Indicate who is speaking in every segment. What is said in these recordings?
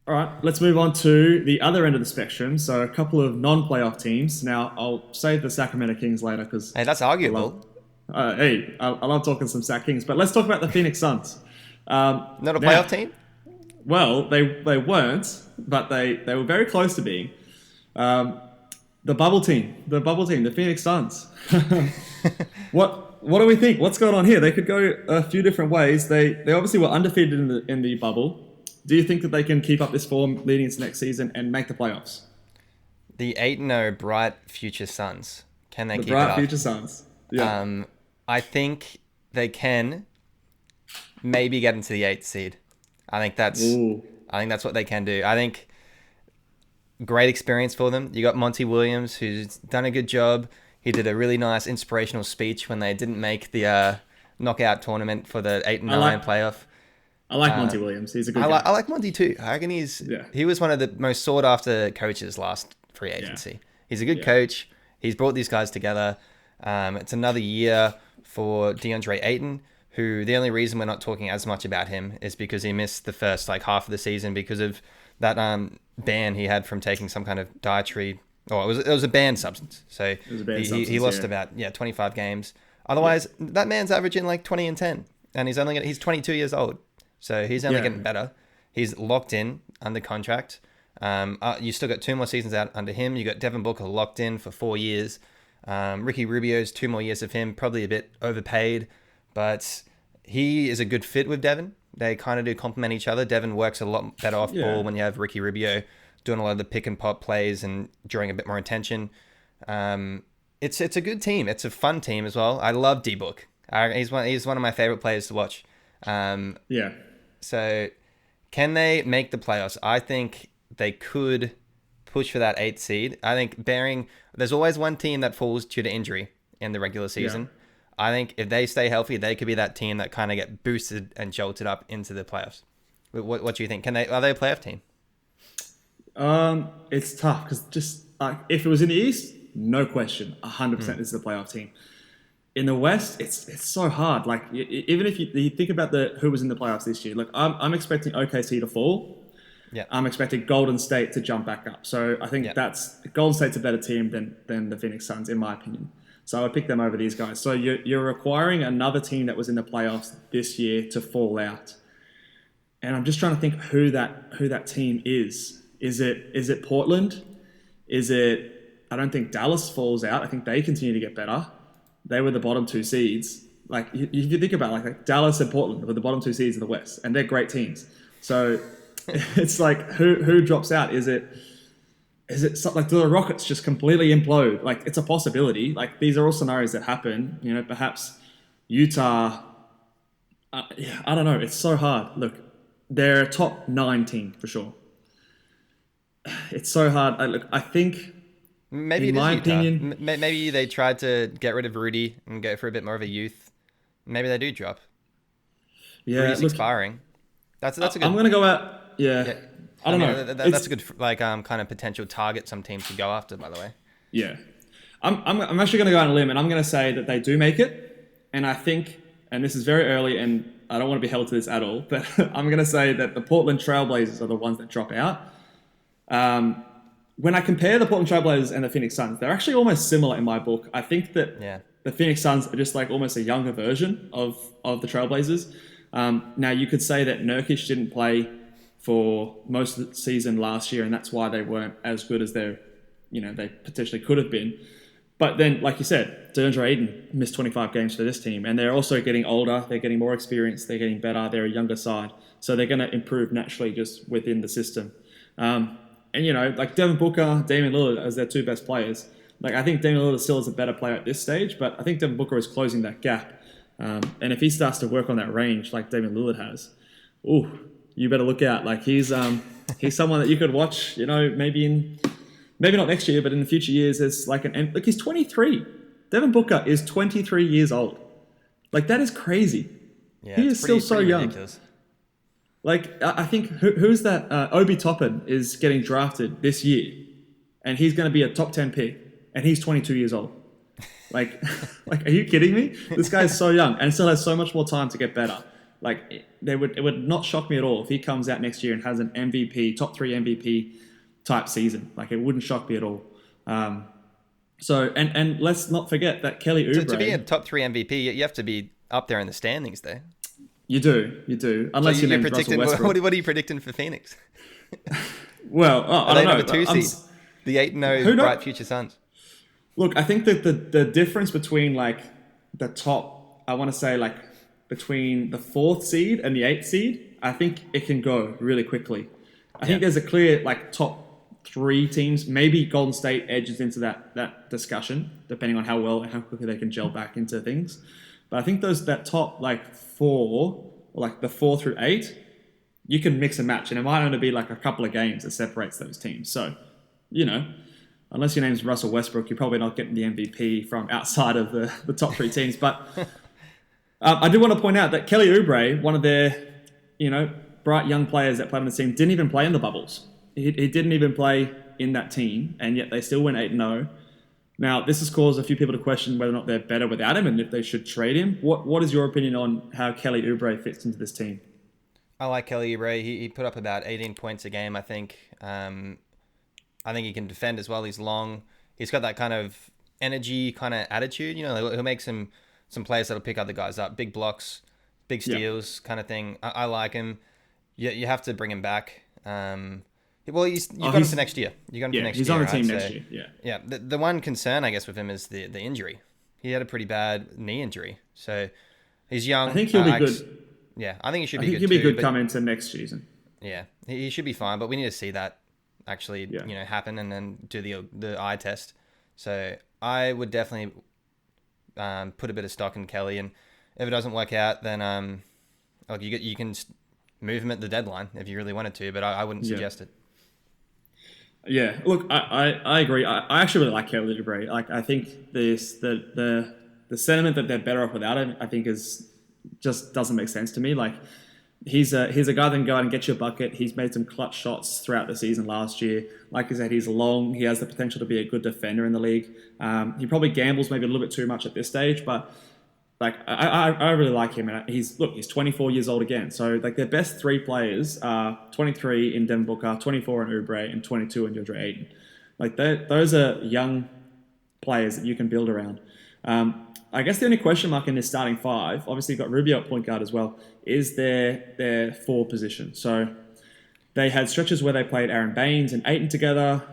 Speaker 1: All right, let's move on to the other end of the spectrum. So a couple of non-playoff teams. Now I'll save the Sacramento Kings later because
Speaker 2: Hey, that's
Speaker 1: I love.
Speaker 2: arguable.
Speaker 1: I love talking some Sac Kings, but let's talk about the Phoenix Suns.
Speaker 2: Not a
Speaker 1: Now,
Speaker 2: playoff team?
Speaker 1: well, they weren't, but they were very close to being. Um, the Phoenix Suns. What do we think? What's going on here? They could go a few different ways. They obviously were undefeated in the bubble. Do you think that they can keep up this form leading into next season and make the playoffs?
Speaker 2: The 8-0 bright future Suns. Can they
Speaker 1: The
Speaker 2: keep it
Speaker 1: bright
Speaker 2: up?
Speaker 1: future Suns. Yeah.
Speaker 2: I think they can maybe get into the 8th seed. I think that's
Speaker 1: Ooh.
Speaker 2: I think that's what they can do. I think great experience for them. You got Monty Williams, who's done a good job. He did a really nice inspirational speech when they didn't make the knockout tournament for the 8 and 9 playoff.
Speaker 1: I like Monty Williams. He's a good guy.
Speaker 2: I like Monty too. I reckon he was one of the most sought after coaches last free agency.
Speaker 1: Yeah.
Speaker 2: He's a good coach. He's brought these guys together. It's another year for DeAndre Ayton, who the only reason we're not talking as much about him is because he missed the first half of the season because of that ban he had from taking some kind of dietary. Oh, it was a banned substance. So
Speaker 1: It was a banned
Speaker 2: he
Speaker 1: substance,
Speaker 2: lost
Speaker 1: yeah.
Speaker 2: about 25 games. Otherwise, that man's averaging 20 and 10, and he's 22 years old. So he's only getting better. He's locked in under contract. You still got 2 more seasons out under him. You got Devin Booker locked in for 4 years. Ricky Rubio's 2 more years of him, probably a bit overpaid, but he is a good fit with Devin. They kind of do complement each other. Devin works a lot better off ball when you have Ricky Rubio doing a lot of the pick and pop plays and drawing a bit more attention. It's a good team. It's a fun team as well. I love D-Book. He's one of my favorite players to watch.
Speaker 1: Yeah.
Speaker 2: So can they make the playoffs? I think they could push for that 8th seed. I think there's always one team that falls due to injury in the regular season. Yeah. I think if they stay healthy, they could be that team that kind of get boosted and jolted up into the playoffs. What do you think? Are they a playoff team?
Speaker 1: It's tough because just if it was in the East, no question, 100% this is a playoff team. In the West, it's so hard. Even if you think about who was in the playoffs this year, I'm expecting OKC to fall.
Speaker 2: Yeah.
Speaker 1: I'm expecting Golden State to jump back up. So I think Golden State's a better team than the Phoenix Suns, in my opinion. So I would pick them over these guys. So you're requiring another team that was in the playoffs this year to fall out. And I'm just trying to think who that team is. Is it Portland? I don't think Dallas falls out. I think they continue to get better. They were the bottom 2 seeds. You think about Dallas and Portland were the bottom 2 seeds in the West, and they're great teams. So it's who drops out? Is it do the Rockets just completely implode? It's a possibility. These are all scenarios that happen. Perhaps Utah. I don't know. It's so hard. Look, they're a top 9 team for sure. It's so hard. I think.
Speaker 2: Maybe
Speaker 1: in
Speaker 2: it is
Speaker 1: my
Speaker 2: Utah.
Speaker 1: opinion,
Speaker 2: Maybe they tried to get rid of Rudy and go for a bit more of a youth. Maybe they do drop.
Speaker 1: Yeah,
Speaker 2: Rudy's expiring. That's a good.
Speaker 1: I'm gonna go out. Yeah. I don't know.
Speaker 2: That's a good kind of potential target some teams could go after. By the way.
Speaker 1: Yeah, I'm actually gonna go on a limb, and I'm gonna say that they do make it. And I think, and this is very early, and I don't want to be held to this at all, but I'm gonna say that the Portland Trailblazers are the ones that drop out. When I compare the Portland Trailblazers and the Phoenix Suns, they're actually almost similar in my book. I think that the Phoenix Suns are just almost a younger version of the Trailblazers. Now, you could say that Nurkic didn't play for most of the season last year, and that's why they weren't as good as they potentially could have been. But then, like you said, DeAndre Ayton missed 25 games for this team, and they're also getting older. They're getting more experience. They're getting better. They're a younger side. So they're going to improve naturally just within the system. And, Devin Booker, Damian Lillard as their 2 best players. I think Damian Lillard still is a better player at this stage, but I think Devin Booker is closing that gap. And if he starts to work on that range like Damian Lillard has, you better look out. He's someone that you could watch, maybe not next year, but in the future years as look, he's 23. Devin Booker is 23 years old. That is crazy.
Speaker 2: Yeah,
Speaker 1: he is still so young.
Speaker 2: Ridiculous.
Speaker 1: I think who's that? Obi Toppin is getting drafted this year, and he's going to be a top 10 pick, and he's 22 years old. Are you kidding me? This guy is so young and still has so much more time to get better. it would not shock me at all if he comes out next year and has an MVP, top 3 MVP type season. Like, it wouldn't shock me at all. And let's not forget that Kelly Oubre...
Speaker 2: To be a top 3 MVP, you have to be up there in the standings there.
Speaker 1: You do. Unless
Speaker 2: so
Speaker 1: you're Russell Westbrook.
Speaker 2: What are you predicting for Phoenix?
Speaker 1: Well, I don't know.
Speaker 2: Number 2 seed. The 8-0 bright future Suns.
Speaker 1: Look, I think that the difference between like the top, I want to say like between the 4th seed and the 8th seed, I think it can go really quickly. I think there's a clear like top 3 teams. Maybe Golden State edges into that discussion, depending on how well and how quickly they can gel back into things. But I think that top like 4, or like the 4 through 8, you can mix and match, and it might only be like a couple of games that separates those teams. So, unless your name's Russell Westbrook, you're probably not getting the MVP from outside of the top 3 teams. But I do want to point out that Kelly Oubre, one of their, bright young players that played on the team, didn't even play in the bubbles. He didn't even play in that team, and yet they still went 8-0. Now, this has caused a few people to question whether or not they're better without him and if they should trade him. What is your opinion on how Kelly Oubre fits into this team?
Speaker 2: I like Kelly Oubre. He put up about 18 points a game, I think. I think he can defend as well. He's long. He's got that kind of energy, kind of attitude. He'll make some players that'll pick other guys up. Big blocks, big steals, kind of thing. I like him. You have to bring him back. Well, you've got him for next year. You got him for next year.
Speaker 1: He's on the team next year.
Speaker 2: Yeah. The one concern, I guess, with him is the injury. He had a pretty bad knee injury, so he's young.
Speaker 1: I think he'll be good.
Speaker 2: Yeah, I think he should be good.
Speaker 1: I think he'll be good coming into next season.
Speaker 2: Yeah, he should be fine, but we need to see that actually, happen and then do the eye test. So I would definitely put a bit of stock in Kelly, and if it doesn't work out, then you can move him at the deadline if you really wanted to, but I wouldn't suggest it.
Speaker 1: Yeah, look, I agree. I actually really like Kelly Oubre. Like, I think the sentiment that they're better off without him, I think just doesn't make sense to me. Like, he's a guy that can go out and get you a bucket. He's made some clutch shots throughout the season last year. Like I said, he's long. He has the potential to be a good defender in the league. He probably gambles maybe a little bit too much at this stage, but like I really like him. And he's 24 years old again. So like their best 3 players are 23 in Devin Booker, 24 in Oubre, and 22 in DeAndre Ayton. Like those are young players that you can build around. I guess the only question mark in this starting 5, obviously you've got Rubio at point guard as well, is their 4 position. So they had stretches where they played Aaron Baines and Ayton together.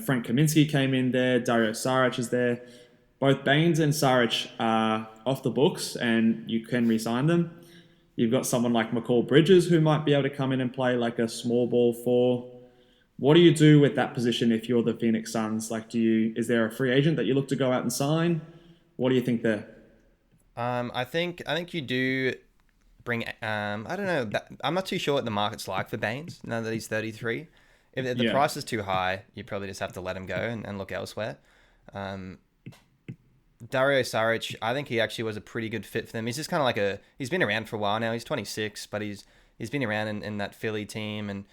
Speaker 1: Frank Kaminsky came in there. Dario Saric is there. Both Baines and Saric are off the books, and you can re-sign them. You've got someone like McCall Bridges who might be able to come in and play like a small ball 4. What do you do with that position if you're the Phoenix Suns? Like, is there a free agent that you look to go out and sign? What do you think there?
Speaker 2: I think you do bring. I don't know. I'm not too sure what the market's like for Baines now that he's 33. If the price is too high, you probably just have to let him go and look elsewhere. Dario Saric, I think he actually was a pretty good fit for them. He's just kind of like he's been around for a while now. He's 26, but he's been around in that Philly team and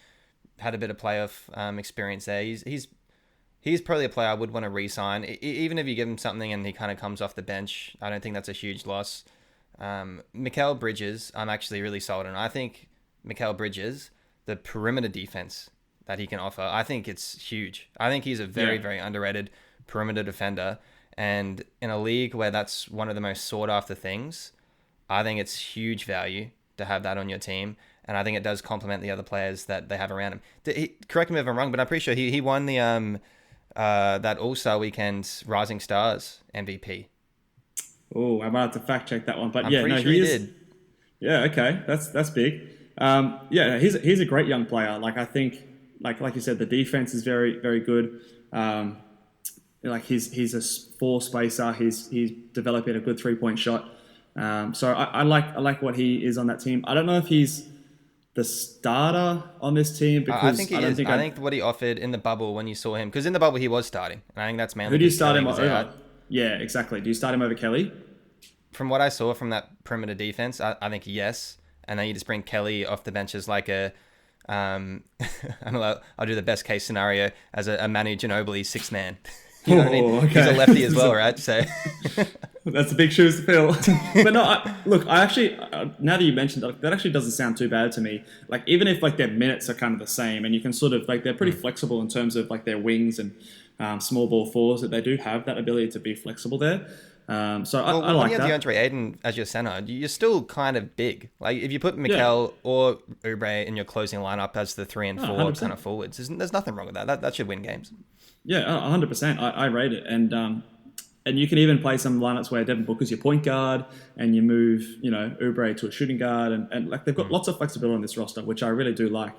Speaker 2: had a bit of playoff experience there. He's probably a player I would want to re-sign. Even if you give him something and he kind of comes off the bench, I don't think that's a huge loss. Mikal Bridges, I'm actually really sold on. I think Mikal Bridges, the perimeter defense that he can offer, I think it's huge. I think he's a very, very underrated perimeter defender. And in a league where that's one of the most sought after things, I think it's huge value to have that on your team. And I think it does complement the other players that they have around him. Correct me if I'm wrong, but I'm pretty sure he won the that All-Star Weekend Rising Stars MVP.
Speaker 1: Oh, I might have to fact check that one, but
Speaker 2: I'm pretty sure he did.
Speaker 1: Yeah, okay, that's big. He's a great young player. Like, I think, like you said, the defense is very, very good. Like he's a 4 spacer. He's developing a good 3-point shot. So I like what he is on that team. I don't know if he's the starter on this team because
Speaker 2: I think he is. I think what he offered in the bubble when you saw him, because in the bubble he was starting, and I think that's mainly.
Speaker 1: Who do you start him over? Yeah, exactly. Do you start him over Kelly?
Speaker 2: From what I saw from that perimeter defense, I think yes. And then you just bring Kelly off the bench as like I'll do the best case scenario as a Manu Ginobili 6-man. You know what I mean?
Speaker 1: Oh, okay.
Speaker 2: He's a lefty as well, right? So
Speaker 1: That's a big shoes to fill. But no, I actually, now that you mentioned that actually doesn't sound too bad to me. Like, even if like their minutes are kind of the same, and you can sort of like, they're pretty flexible in terms of like their wings and small ball fours, that they do have that ability to be flexible there. So I
Speaker 2: when
Speaker 1: like
Speaker 2: you have
Speaker 1: that.
Speaker 2: DeAndre Ayton as your center, you're still kind of big. Like if you put Mikel or Oubre in your closing lineup as the 3 and 4 kind of forwards, there's nothing wrong with that. That should win games.
Speaker 1: Yeah, 100%. I rate it, and you can even play some lineups where Devin Booker's your point guard, and you move, Oubre to a shooting guard, and like they've got lots of flexibility on this roster, which I really do like.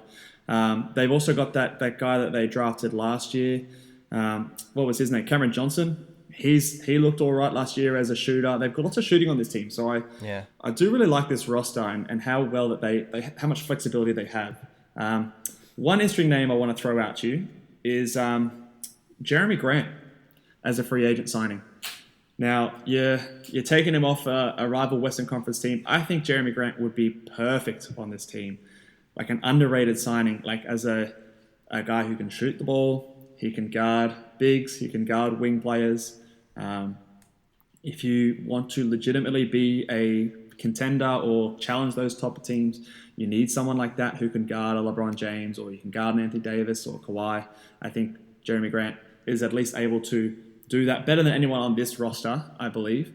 Speaker 1: They've also got that guy that they drafted last year. What was his name? Cameron Johnson. He looked all right last year as a shooter. They've got lots of shooting on this team, so I do really like this roster and how well that they how much flexibility they have. One interesting name I want to throw out to you is Jeremy Grant as a free agent signing. Now you're taking him off a rival Western Conference team. I think Jeremy Grant would be perfect on this team, like an underrated signing, like as a guy who can shoot the ball. He can guard bigs. He can guard wing players. If you want to legitimately be a contender or challenge those top teams, you need someone like that who can guard a LeBron James, or you can guard an Anthony Davis or Kawhi. I think Jeremy Grant is at least able to do that better than anyone on this roster, I believe.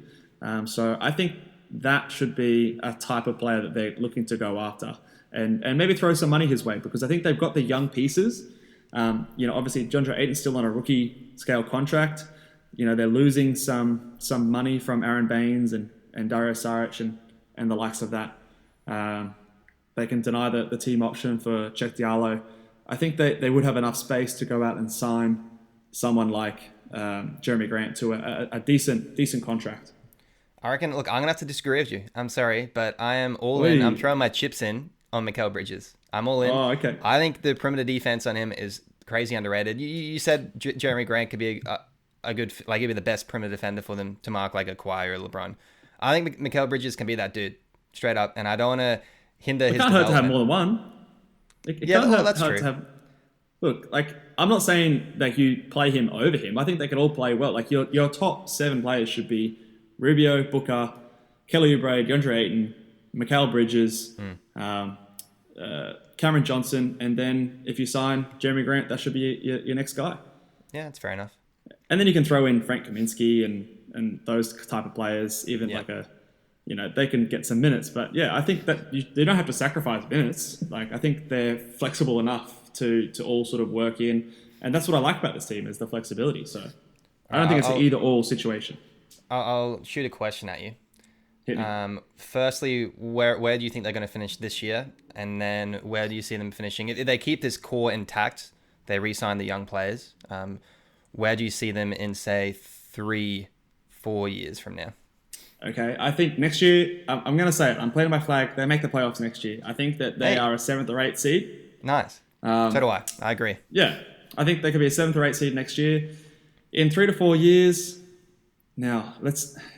Speaker 1: So I think that should be a type of player that they're looking to go after, and maybe throw some money his way, because I think they've got the young pieces. Obviously DeAndre Ayton's still on a rookie scale contract. They're losing some money from Aaron Baines and Dario Saric and the likes of that. They can deny the team option for Cheick Diallo. I think they would have enough space to go out and sign someone like Jeremy Grant to a decent contract.
Speaker 2: I reckon, look, I'm going to have to disagree with you. I'm sorry, but I am all in. I'm throwing my chips in on Mikal Bridges. I'm all in.
Speaker 1: Oh, okay.
Speaker 2: I think the perimeter defense on him is crazy underrated. You said Jeremy Grant could be a good, like he'd be the best perimeter defender for them to mark like a Kawhi or a LeBron. I think Mikal Bridges can be that dude, straight up, and I don't want to hinder his development.
Speaker 1: It can't hurt to have more than one.
Speaker 2: That's true.
Speaker 1: Look, like, I'm not saying that you play him over him. I think they can all play well. Like, your top 7 players should be Rubio, Booker, Kelly Oubre, DeAndre Ayton, Mikal Bridges, Cameron Johnson, and then if you sign Jeremy Grant, that should be your next guy.
Speaker 2: Yeah, that's fair enough.
Speaker 1: And then you can throw in Frank Kaminsky and those type of players, even like they can get some minutes. But yeah, I think that they don't have to sacrifice minutes. Like, I think they're flexible enough to all sort of work in. And that's what I like about this team, is the flexibility. So I don't think it's an either-or situation.
Speaker 2: I'll shoot a question at you.
Speaker 1: Hit me.
Speaker 2: Firstly, where do you think they're going to finish this year? And then where do you see them finishing? If they keep this core intact, they re-sign the young players, where do you see them in, say, 3-4 years from now?
Speaker 1: Okay, I think next year, I'm going to say it, I'm planting my flag, they make the playoffs next year. I think that they are a 7th or 8th seed.
Speaker 2: Nice. So do I. I agree.
Speaker 1: Yeah, I think they could be a 7th or 8th seed next year. In 3 to 4 years, now,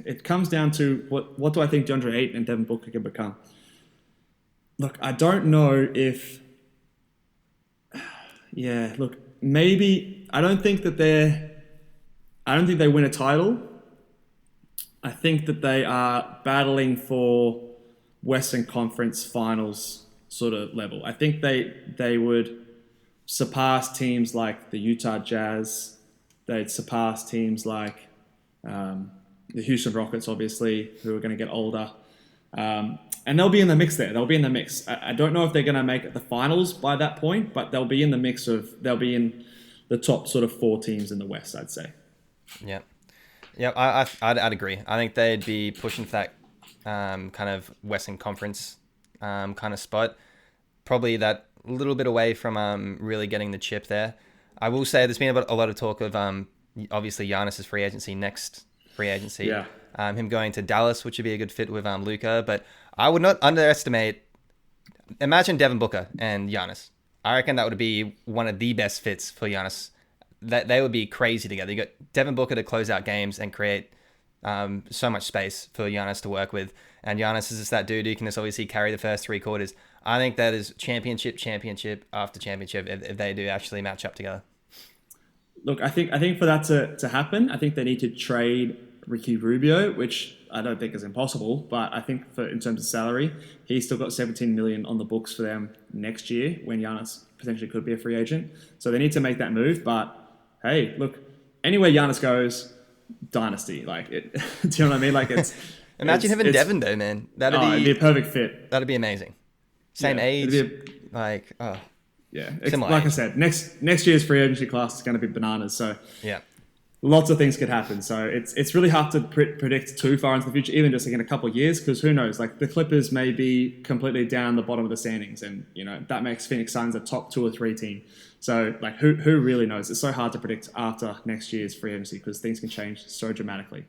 Speaker 1: it comes down to what do I think DeAndre Ayton and Devin Booker can become? Look, I don't know if... Yeah, look, maybe... I don't think they win a title. I think that they are battling for Western Conference Finals sort of level. I think they would surpass teams like the Utah Jazz. They'd surpass teams like the Houston Rockets, obviously, who are going to get older. And they'll be in the mix there. They'll be in the mix. I don't know if they're going to make it the finals by that point, but they'll be in the mix they'll be in the top sort of 4 teams in the West, I'd say.
Speaker 2: Yeah. Yeah, I'd agree. I think they'd be pushing for that kind of Western Conference kind of spot. Probably that little bit away from really getting the chip there. I will say there's been a lot of talk of obviously Giannis's next free agency.
Speaker 1: Yeah.
Speaker 2: Him going to Dallas, which would be a good fit with Luka. But I would not underestimate... Imagine Devin Booker and Giannis. I reckon that would be one of the best fits for Giannis. That they would be crazy together. You got Devin Booker to close out games and create so much space for Giannis to work with. And Giannis is just that dude who can just obviously carry the first 3 quarters. I think that is championship after championship if they do actually match up together.
Speaker 1: Look, I think for that to happen, I think they need to trade Ricky Rubio, which I don't think is impossible, but I think for in terms of salary, he's still got 17 million on the books for them next year when Giannis potentially could be a free agent. So they need to make that move. But hey, look, anywhere Giannis goes, dynasty. Like, do you know what I mean? Like,
Speaker 2: Imagine him and Devin though, man.
Speaker 1: It'd be a perfect fit.
Speaker 2: That'd be amazing. Same age,
Speaker 1: yeah.
Speaker 2: Similar
Speaker 1: Like
Speaker 2: age.
Speaker 1: I said, next year's free agency class is going to be bananas. So
Speaker 2: yeah.
Speaker 1: lots of things could happen. So it's really hard to predict too far into the future, even just like in a couple of years, because who knows? Like the Clippers may be completely down the bottom of the standings, and that makes Phoenix Suns a top 2 or 3 team. So like who really knows? It's so hard to predict after next year's free agency because things can change so dramatically.